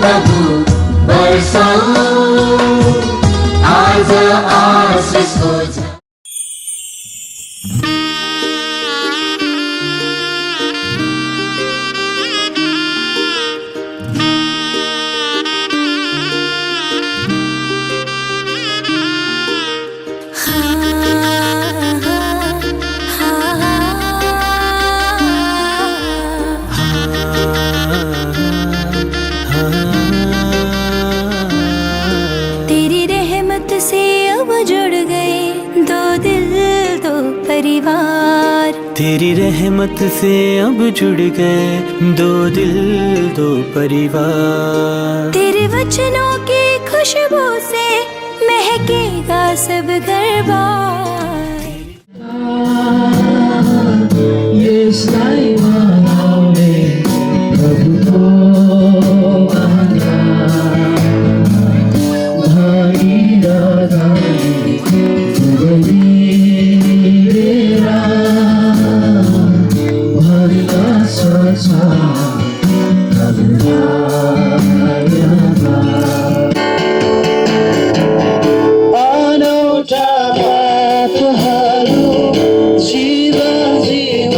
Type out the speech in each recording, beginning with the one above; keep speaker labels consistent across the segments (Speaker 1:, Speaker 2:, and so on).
Speaker 1: प्रभु बरसाऊ आज आशीषको झ
Speaker 2: तेरी रहमत से अब जुड़ गए दो दिल दो परिवार।
Speaker 3: तेरे वचनों की खुशबू से महकेगा सब घर-बार।
Speaker 4: यसलाई मनाउने प्रभुको धनी र धनी अनौठा बातहरू जीवन जीवातहरू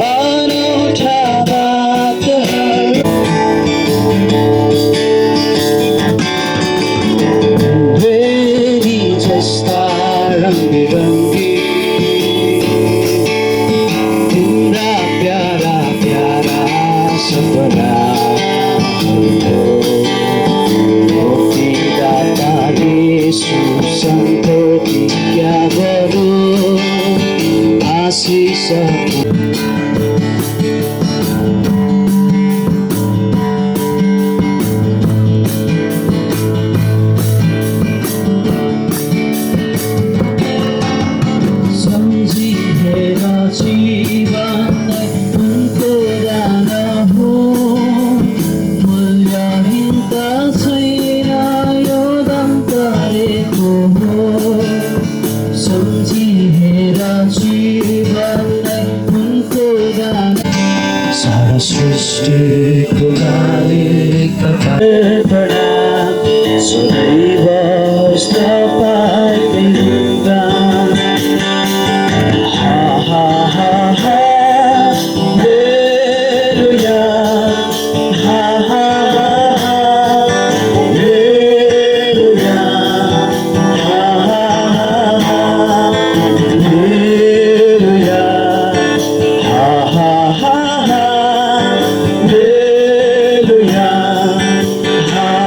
Speaker 4: अनौठा बातहरू भेरी जस्ता रङ्गी तिम्रा प्यारा प्यारा सपना दाताले सुसन्तोति क्या गरौँ आशिष सारा सृष्टिको मालिक तपाईँ प्रणाम सदैव तपाईँ गुणगान हा हा हा हा हालेलुया हा हा हा हालेलुया हा हा हा हालेलुया हा हा हा हालेलुया हा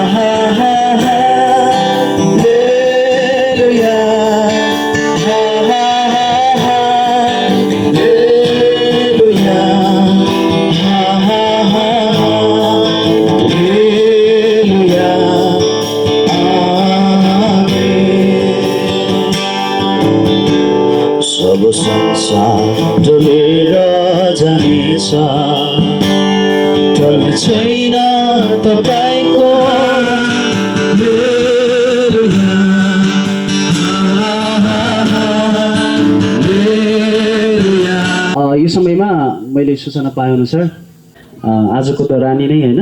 Speaker 4: हा हा हालेलुया हा हा हा हालेलुया हा हा हा हालेलुया आमेन। सब संसार डुलेर जानेछ टल्ने छैन तपाईको हालेलुया हालेलुया। यो समयमा मैले सूचना पाएअनुसार आजको त रानी नै होइन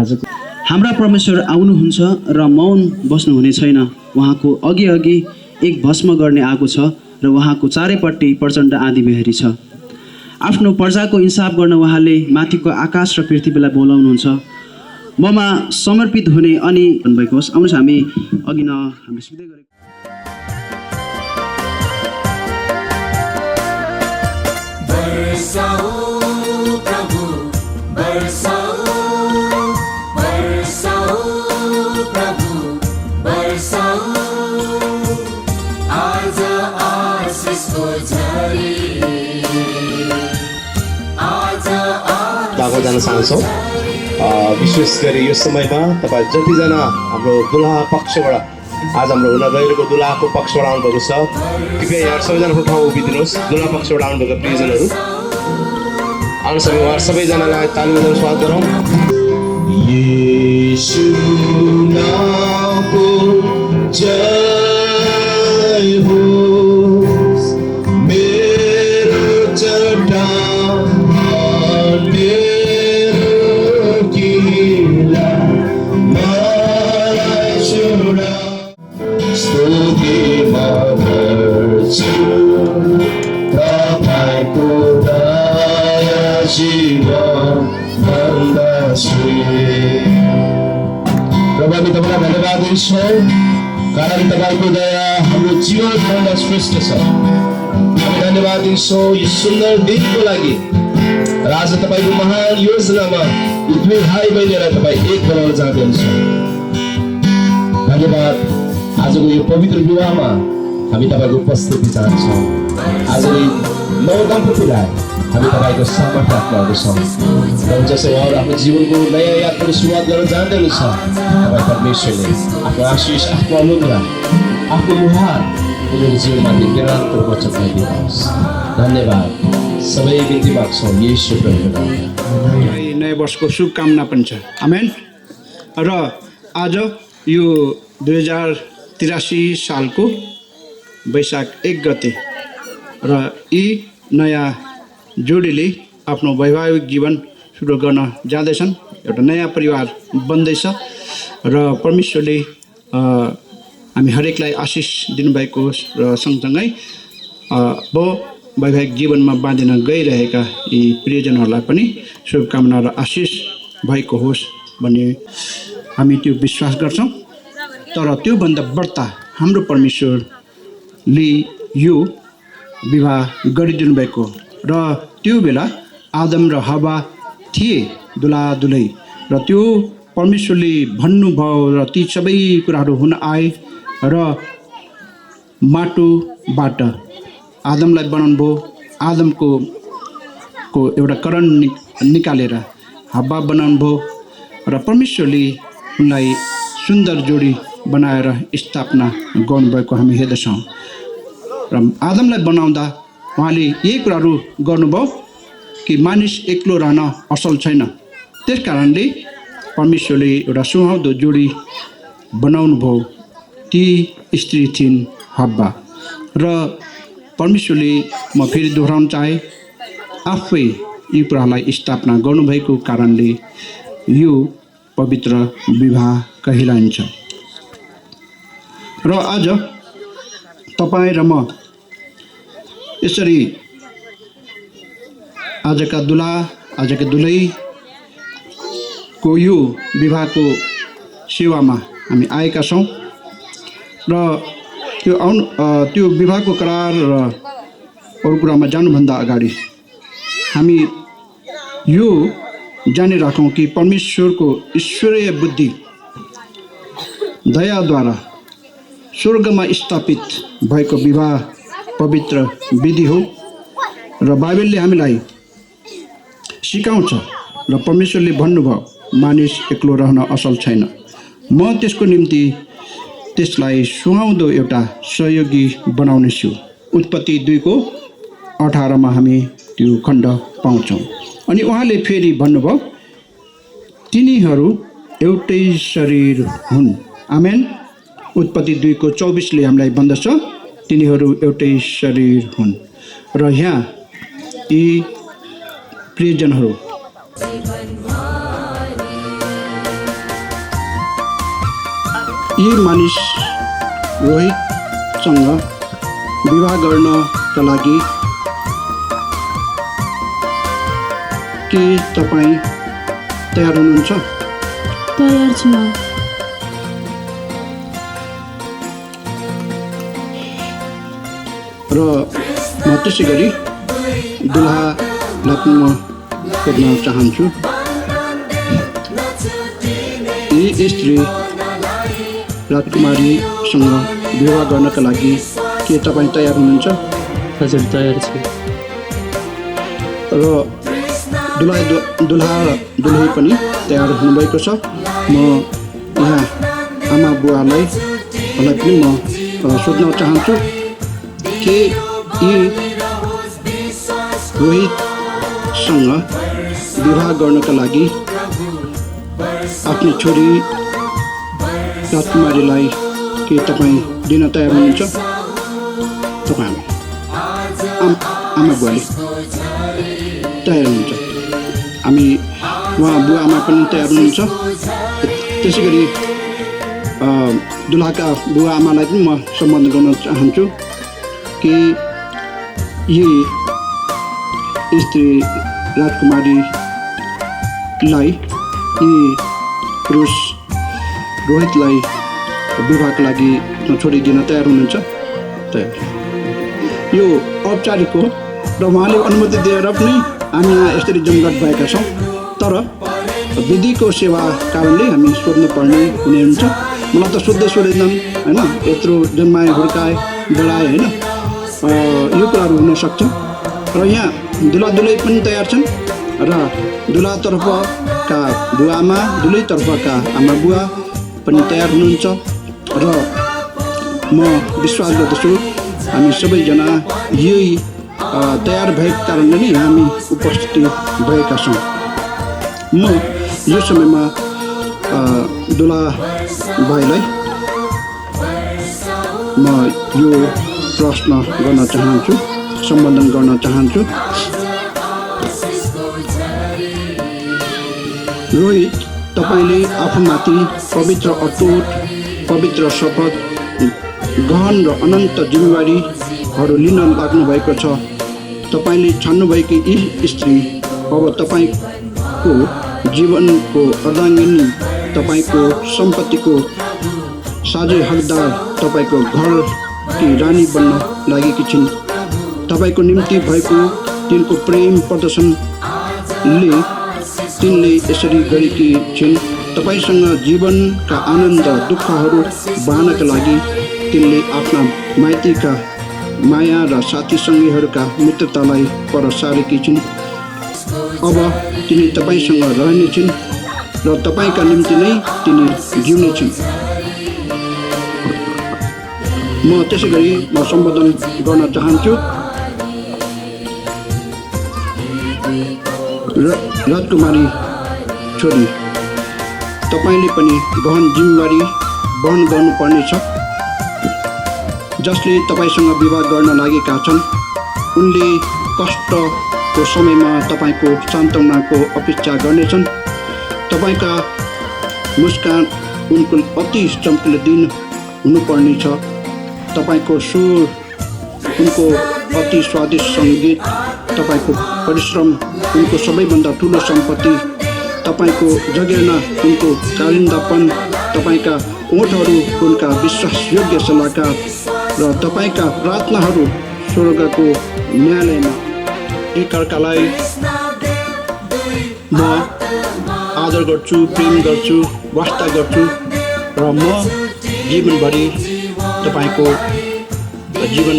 Speaker 4: आजको हाम्रा परमेश्वर आउनुहुन्छ र मौन बस्नुहुने छैन। उहाँको अघि अघि एक भस्म गर्ने आगो छ र उहाँको चारैपट्टि प्रचण्ड आँधी बेहरी छ। आफ्नो प्रजाको इन्साफ गर्न उहाँले माथिको आकाश र पृथ्वीलाई बोलाउनुहुन्छ। ममा समर्पित हुने अनि भन्नुभएको होस्। आउनुहोस् हामी अघि हामीले सिक्दै गरेको
Speaker 1: बरसाऊ प्रभु बरसाऊ बरसाऊ प्रभु बरसाऊ आज आशीषको झरी आज
Speaker 5: दागो जान चाहन्छौँ। विशेष गरी यो समयमा तपाईँ जतिजना हाम्रो दुलहा पक्षबाट आज हाम्रो हुन गइरहेको दुलहाको पक्षबाट आउनुभएको छ कृपया यहाँ सबैजना ठाउँ उभिदिनुहोस्। दुलहा पक्षबाट आउनुभएको प्रियजनहरू आउनु सबै उहाँहरू सबैजनालाई ताली बजाउन स्वागत गरौँ। येशू नामको जय हो। हामी तपाईँलाई धन्यवाद दिन्छौँ कारण तपाईँको दया हाम्रो जीवनभन्दा श्रेष्ठ छ। हामी धन्यवाद दिन्छौँ यो सुन्दर दिनको लागि र आज तपाईँको महान योजनामा यी दुई भाइ बहिनीलाई तपाईँ एक बनाउन चाहनुहुन्छ। धन्यवाद। आजको यो पवित्र विवाहमा हामी तपाईँको उपस्थिति चाहन्छौँ। आजको नव दम्पतिलाई हामी तपाईँको सम्मान राख्न आउँदछौँ र जसो उहाँहरू आफ्नो जीवनको नयाँ यात्राको सुरुवात गर्न जाँदै हुनुहुन्छ तपाईँ परमेश्वरले आफ्नो आशिष, आफ्नो अनुग्रह, आफ्नो मुहार उनीहरूको जीवनमाथि निरन्तर वचन दिनुहोस्। धन्यवाद। सबै बिन्ती माग्छौँ येशू प्रभुको नाममा।
Speaker 6: नयाँ वर्षको शुभकामना पनि छ। आमेन। र आज यो 2083 सालको वैशाख 1 गते र यी नयाँ जोडीले आफ्नो वैवाहिक जीवन सुरु गर्न जाँदैछन्। एउटा नयाँ परिवार बन्दैछ र परमेश्वरले हामी हरेकलाई आशिष दिनुभएको होस् र सँगसँगै वैवाहिक जीवनमा बाँधिन गइरहेका यी प्रियजनहरूलाई पनि शुभकामना र आशिष भएको होस् भन्ने हामी त्यो विश्वास गर्छौँ। तर त्योभन्दा बढ्ता हाम्रो परमेश्वरले यो विवाह गरिदिनु भएको र त्यो बेला आदम र हवा थिए दुला दुलै र त्यो परमेश्वरले भन्नुभयो र ती सबै कुराहरू हुन आए र माटोबाट आदमलाई बनाउनु भयो। आदमको एउटा करण निकालेर हवा बनाउनु भयो र परमेश्वरले उनलाई सुन्दर जोडी बनाएर स्थापना गर्नुभएको हामी हेर्दछौँ। र आदमलाई बनाउँदा उहाँले यही कुराहरू गर्नुभयो कि मानिस एक्लो रहन असल छैन। त्यस कारणले परमेश्वरले एउटा सुहाउँदो जोडी बनाउनु भयो। ती स्त्री थिइन् हव्वा। र परमेश्वरले म फेरि दोहोऱ्याउन चाहे आफै यी कुरालाई स्थापना गर्नुभएको कारणले यो पवित्र विवाह कहलाइन्छ। र आज तपाईँ र म यसरी आजका दुला आजका दुलहीको यो विवाहको सेवामा हामी आएका छौँ। र त्यो विवाहको करार र अरू कुरामा जानुभन्दा अगाडि हामी यो जानिराखौँ कि परमेश्वरको ईश्वरीय बुद्धि दयाद्वारा स्वर्गमा स्थापित भएको विवाह पवित्र विधि हो र बाइबलले हामीलाई सिकाउँछ र परमेश्वरले भन्नुभयो मानिस एक्लो रहन असल छैन। म त्यसको निम्ति त्यसलाई सुहाउँदो एउटा सहयोगी बनाउनेछु। उत्पत्ति 2:18 हामी त्यो खण्ड पाउँछौँ। अनि उहाँले फेरि भन्नुभयो तिनीहरू एउटै शरीर हुन्। आमेन। उत्पत्ति 2:24 हामीलाई भन्दछ तिनीहरू एउटै शरीर हुन्। र यहाँ यी प्रियजनहरू यी मानिस रोहितसँग विवाह गर्नका लागि के तपाईँ तयार हुनुहुन्छ?
Speaker 7: तयार छु।
Speaker 6: र म त्यसै गरी दुलहालाई पनि म खोज्न चाहन्छु। यी स्त्री राजकुमारीसँग विवाह गर्नका लागि के तपाईँ तयार हुनुहुन्छ?
Speaker 2: हजुर तयार छु।
Speaker 6: र दुलहा दुलही पनि तयार हुनुभएको छ। म यहाँ आमा बुवालाई पनि म सोध्न चाहन्छु कि यी रोहितसँग विवाह गर्नका लागि आफ्नो छोरी राजकुमारीलाई के तपाईँ दिन तयार हुनुहुन्छ? तपाईँ आमा बुवाले तयार हुनुहुन्छ। हामी उहाँ बुवा आमा पनि तयार हुनुहुन्छ। त्यसै गरी दुलहाका बुवा आमालाई पनि म सम्बोधन गर्न चाहन्छु कि यी स्त्री राजकुमारीलाई यी पुरुष रोहितलाई विवाहको लागि छोडिदिन तयार हुनुहुन्छ? तयार। यो औपचारिक हो र उहाँले अनुमति दिएर पनि हामी यहाँ यसरी जमघट भएका छौँ। तर विधिको सेवा कारणले हामी सोध्नुपर्ने हुने हुन्छ। मलाई त सोध्दै सोधेनन् होइन, यत्रो जन्माए हुर्काए बढाए होइन, यो कुराहरू हुनसक्छ। र यहाँ दुल्हा-दुल्है पनि तयार छन् र दुल्हातर्फका बुवाआमा दुलैतर्फका आमा बुवा पनि तयार हुनुहुन्छ र म विश्वास गर्दछु हामी सबैजना यही तयार भएको कारणले नै हामी उपस्थित भएका छौँ। म यो समयमा दुल्हा भाइलाई म यो प्रश्न गर्न चाहन्छु, सम्बोधन गर्न चाहन्छु। रोहित, तपाईँले आफूमाथि पवित्र अटुट पवित्र शपथ गहन र अनन्त जिम्मेवारीहरू लिन लाग्नुभएको छ। तपाईँले छान्नुभएकी यी स्त्री अब तपाईँको जीवनको अर्धाङ्गिनी, तपाईँको सम्पत्तिको साझै हकदार, तपाईँको घरकी रानी बन्न लागेकी छिन्। तपाईँको निम्ति भएको तिनको प्रेम प्रदर्शनले तिनले यसरी गरेकी छिन्। तपाईँसँग जीवनका आनन्द दुःखहरू बाँड्नका लागि तिनले आफ्ना माइतीका माया र साथी सङ्गीहरूका मित्रतालाई पर सारेकी छिन्। अब तिनी तपाईँसँग रहनेछिन् र तपाईँका निम्ति नै तिनी जिउनेछिन्। म त्यसै गरी म सम्बोधन गर्न चाहन्छु। राजकुमारी छोरी, तपाईँले पनि गहन जिम्मेवारी वहन गर्नुपर्नेछ। जसले तपाईँसँग विवाह गर्न लागेका छन् उनले कष्टको समयमा तपाईँको सान्त्वनाको अपेक्षा गर्नेछन्। तपाईँका मुस्कान उनको अति चम्किलो दिन हुनुपर्नेछ। तपाईँको सुर उनको अति स्वादिष्ट सङ्गीत, तपाईँको परिश्रम उनको सबैभन्दा ठुलो सम्पत्ति, तपाईँको जगेर्ना उनको कालिन्दापन, तपाईँका ओठहरू उनका विश्वासयोग्य सल्लाहकार र तपाईँका प्रार्थनाहरू स्वर्गको न्यायालयमा। एकअर्कालाई म आदर गर्छु, प्रेम गर्छु, वास्ता गर्छु र म जीवनभरि तपाईँको जीवन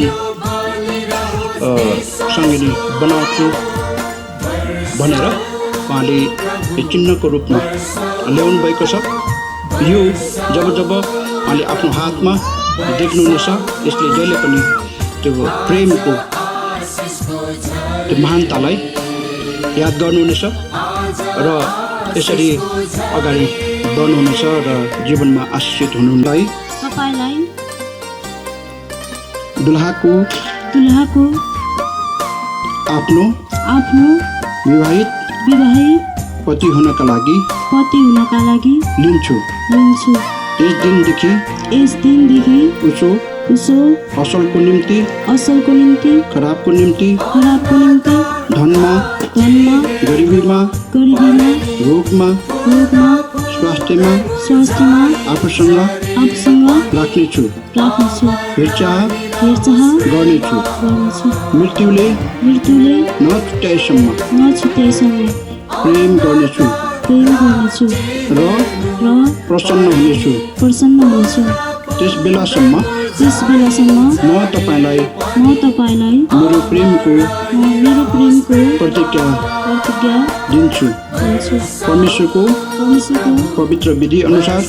Speaker 6: सङ्गिनी बनाउँछु भनेर उहाँले चिन्हको रूपमा ल्याउनु भएको छ। यो जब जब उहाँले आफ्नो हातमा देख्नुहुनेछ, यसले जहिले पनि त्यो प्रेमको त्यो महानतालाई याद गर्नुहुनेछ र यसरी अगाडि बढ्नुहुनेछ र जीवनमा आशिषित हुनुलाई
Speaker 7: तपाईँलाई
Speaker 6: दुल्हाको आफ्नो विवाहित पति हुनका लागि लिन्छु। यस दिनदेखि उसो असलको निम्ति खराबको निम्ति धनमा गरिबीमा रोगमा स्वास्थ्यमा आफूसँग राख्नेछु। हेरचाह गर्नेछु। मृत्युले नछुट्याएसम्म प्रेम गर्नेछु र प्रसन्न हुनेछु। त्यस बेलासम्म म तपाईँलाई मेरो प्रेमको प्रतिज्ञा दिन्छु। परमेश्वरको पवित्र विधि अनुसार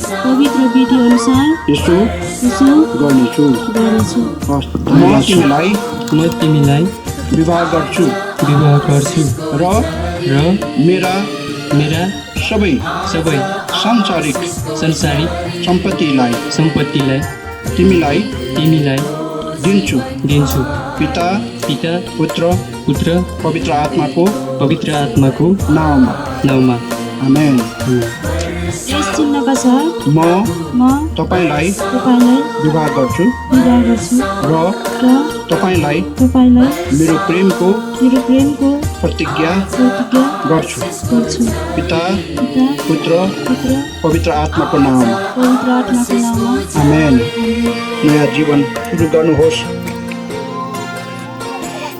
Speaker 6: यसो गर्नेछु। म तिमीलाई विवाह गर्छु र मेरा सबै सांसारिक सम्पत्तिलाई तिमीलाई दिन्छु। पिता पुत्र पवित्र आत्माको नाममा आमेन।
Speaker 7: यस चिन्हका साथ
Speaker 6: म तपाईँलाई विवाह गर्छु र तपाईँलाई मेरो प्रेमको प्रतिज्ञा
Speaker 7: प्रतिज्ञा
Speaker 6: गर्छु
Speaker 7: गर्छु
Speaker 6: पिता
Speaker 7: पिता
Speaker 6: पुत्र
Speaker 7: पुत्र
Speaker 6: पवित्र आत्माको नाम
Speaker 7: पवित्र आत्माको नाममा
Speaker 6: आमेन। नयाँ जीवन सुरु गर्नुहोस्।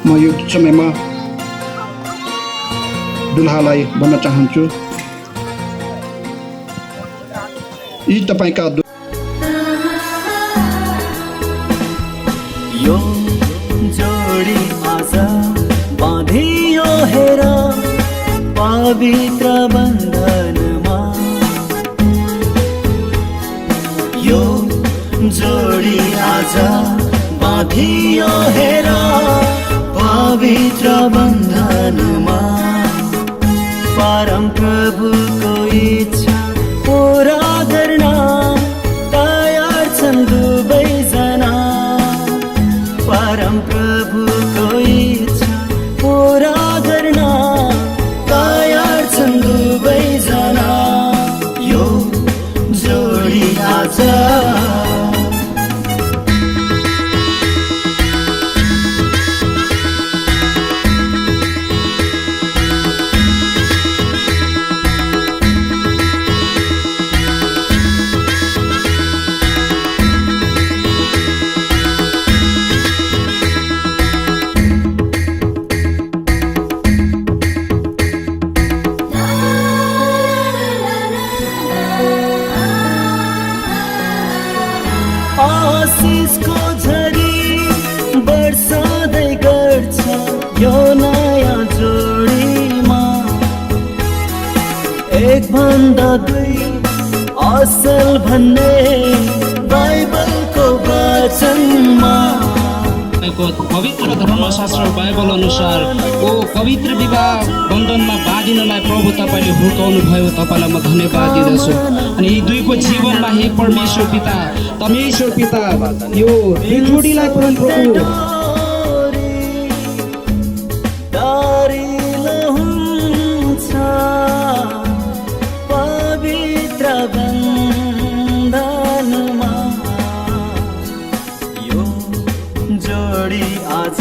Speaker 6: म यो समयमा दुल्हालाई भन्न चाहन्छु, यी तपाईँका
Speaker 8: यो जोडी आज बाँधियो हेर पवित्र बन्धनमा। यो जोडी आज बाँधियो हेर पवित्र बन्धनमा। परम प्रभुको इच्छा पुरा गर्न तयार छन् दुवैजना। परम प्रभुको इच्छा पुरा गर्न तयार छन् दुवैजना। यो जोडी आज आशिषको झरी बर्सादै गर्छ यो नयाँ जोडीमा। एक भन्दा दुई असल भन्ने बाइबलको वचनमा।
Speaker 2: पवित्र धर्मशास्त्र बाइबल अनुसार पवित्र विवाह बन्धनमा बाँधिनलाई प्रभु तपाईँले हुर्काउनु भयो। तपाईँलाई म धन्यवाद दिँदछु। अनि यी दुईको जीवनमा हे परमेश्वर पिता, परमेश्वर पिता, यो दुई जोडीलाई परम प्रभु
Speaker 8: दारिलो हुन्छ पवित्र बन्धनमा। यो जोडी आज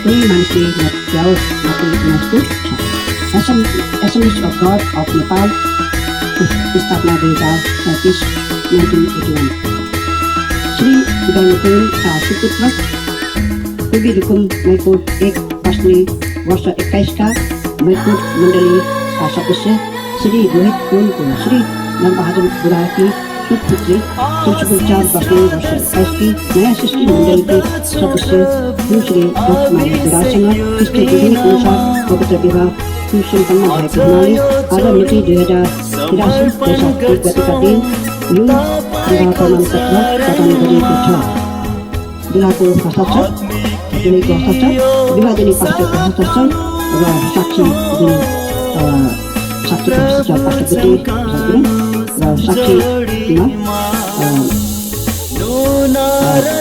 Speaker 9: कोही मान्छे नजाओस् नकुल मजबुत छ। SMS of God of Nepal, स्थापना 2037 1981। श्री उदयपुर सुपुत्र पूर्वी रुकुम मैकोट 1 बस्ने वर्ष 21 का मैकोट मण्डली सदस्य श्री रोहित कोलको श्री नरबहादुर बुढाकी सुपुत्री तुलसीपुर 4 बस्ने वर्ष 21 की नयाँ सृष्टि मण्डली के सदस्य श्री रथमाली बुढासँग ख्रिस्टीय विधि अनुसार पवित्र विवाह सम्पन्न भएको हुनाले आज मिति 2083 वैशाख 1 गतेका दिन यो विवाह प्रमाणपत्र प्रदान गरिएको छ। दुलाको हस्ताक्षर, दुलैको हस्ताक्षर, विवाह दिने पास्टरको हस्ताक्षर र साक्षीको हस्ताक्षर पास्टर बुद्धि र साक्षीमा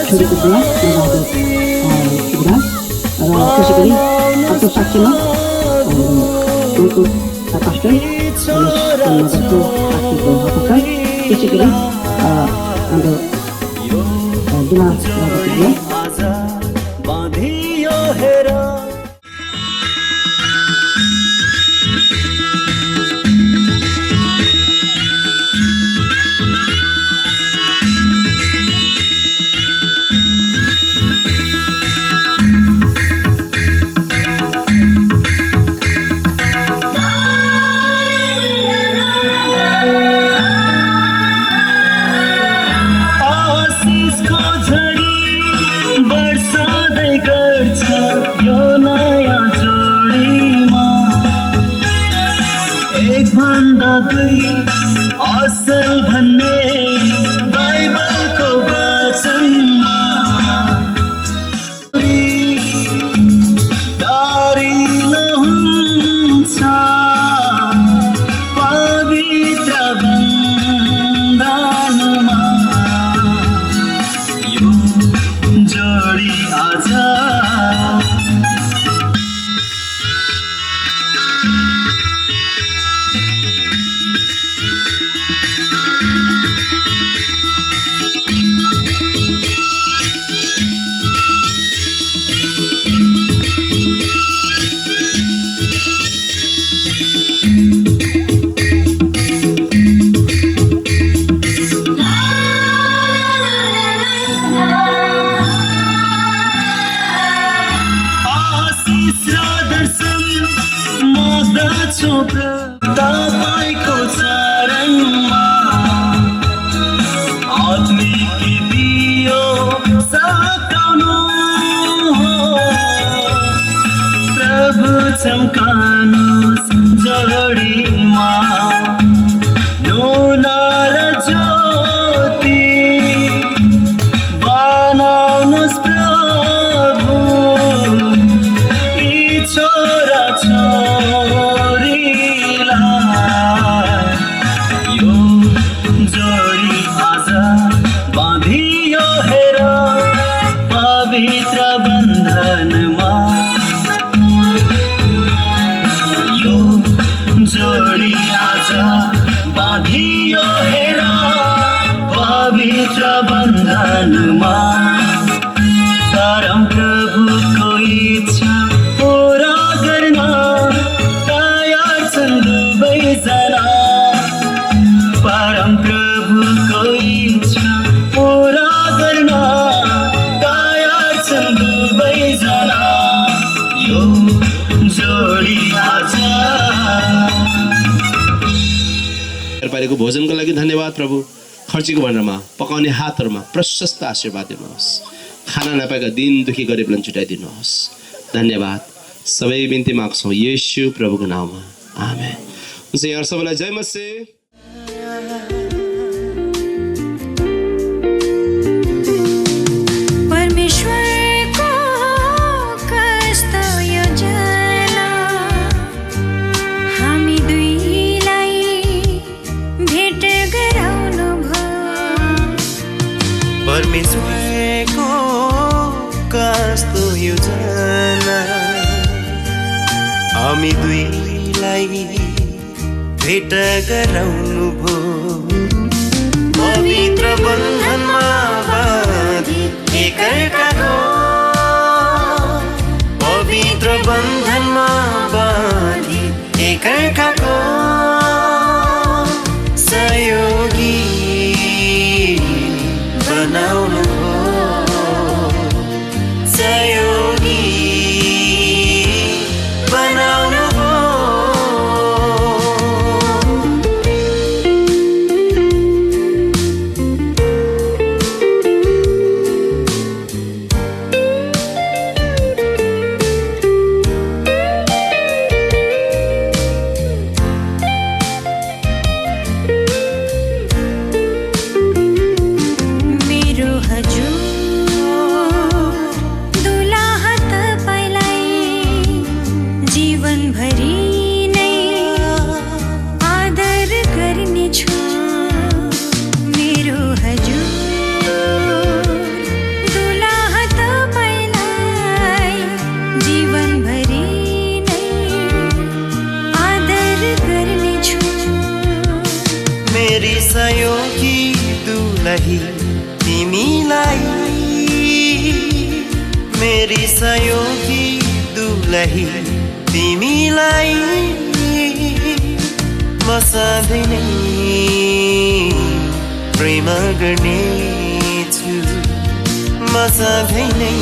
Speaker 9: छोरीको बुवा नरबहादुर बुढा र त्यसै गरी अर्को साक्षीमा उनको पास्टर नगरको साक्षीको हस्ताक्षर। त्यसै गरी हाम्रो दुला
Speaker 8: बाँधियो हेर दर्शन माग्दछु तपाईँको चरणमा आत्मिक दियो सकाउनु प्रभु चम्कानुस् जोडीमा नुना र ज्योति बनाउनुस् प्रभु यी छोरा छोरीलाई यो जोडी आज बाँधियो हेर पवित्र बन्धनमा यो जोडी आज बाँधियो हेर पवित्र बन्धनमा परम प्रभुको इच्छा पुरा गर्न तयार छन् दुवैजना परम प्रभुको इच्छा पुरा गर्न तयार छन् दुवैजना यो जोडी आज
Speaker 5: पारेको भोजनको लागि धन्यवाद प्रभु खर्चीको भण्डारमा पकाउने हातहरूमा प्रशस्त आशीर्वाद दिनुहोस् खाना नपाएका दिन दुखी गरिबलाई छुटाइदिनुहोस् धन्यवाद सबै बिन्ती माग्छौँ येशू प्रभुको नाममा आमेन हुन्छ यहाँ सबैलाई जय मसी
Speaker 3: परमेश्वरको कस्तो योजना हामी दुईलाई भेट गराउनु भयो
Speaker 8: परमेश्वरको कस्तो योजना हामी दुईलाई भेट गराउनु भो पवित्र बन्धनमा बाँधी एकअर्काको पवित्र बन्धनमा बाँधी एकअर्काको सहयोगी बनाउनु हो सहयोगी बनाउनु हो
Speaker 3: मेरो हजुर दुलाहा तपाईलाई जीवनभरि नै आदर गर्नेछु मेरो हजुर दुलाहा तपाईलाई जीवनभरि नै आदर गर्नेछु
Speaker 8: मेरी सहयोगी दुलही तिमीलाई मेरी सहयोगी दुलही तिमीलाई म सधैँ नै प्रेम गर्नेछु म सधैँ नै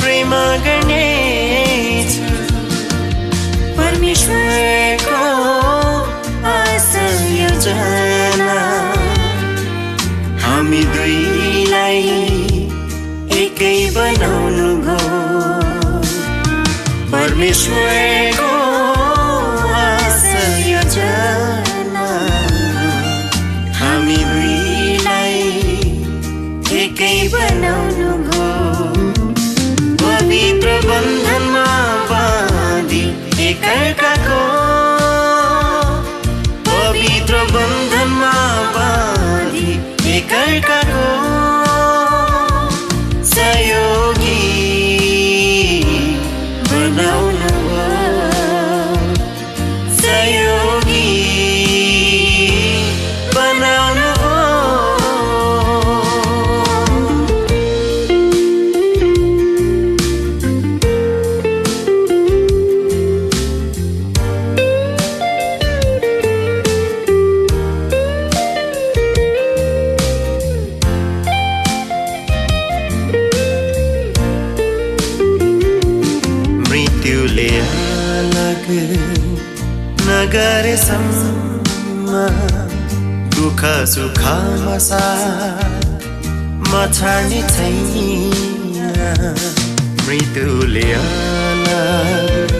Speaker 8: प्रेम गर्नेछु परमेश्वरको असल योजना हामी दुईलाई एकै बनाउनु भयो परमेश्वरको असल योजना हामी दुईलाई एकै बनाउनु भयो पवित्र बन्धनमा बाँधी एकअर्काको पवित्र बन्धनमा बाँधी एकअर्काको सहयोगी बनाउनु हो सहयोगी बनाउनु हो मृत्युले अलग नगरेसम्म दुःख सुखमा साथ म छाड्ने छैन मृत्युले अलग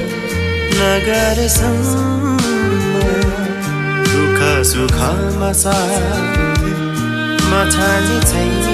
Speaker 8: नगरेसम्म दुःख सुखमा साथ म छाड्ने छैन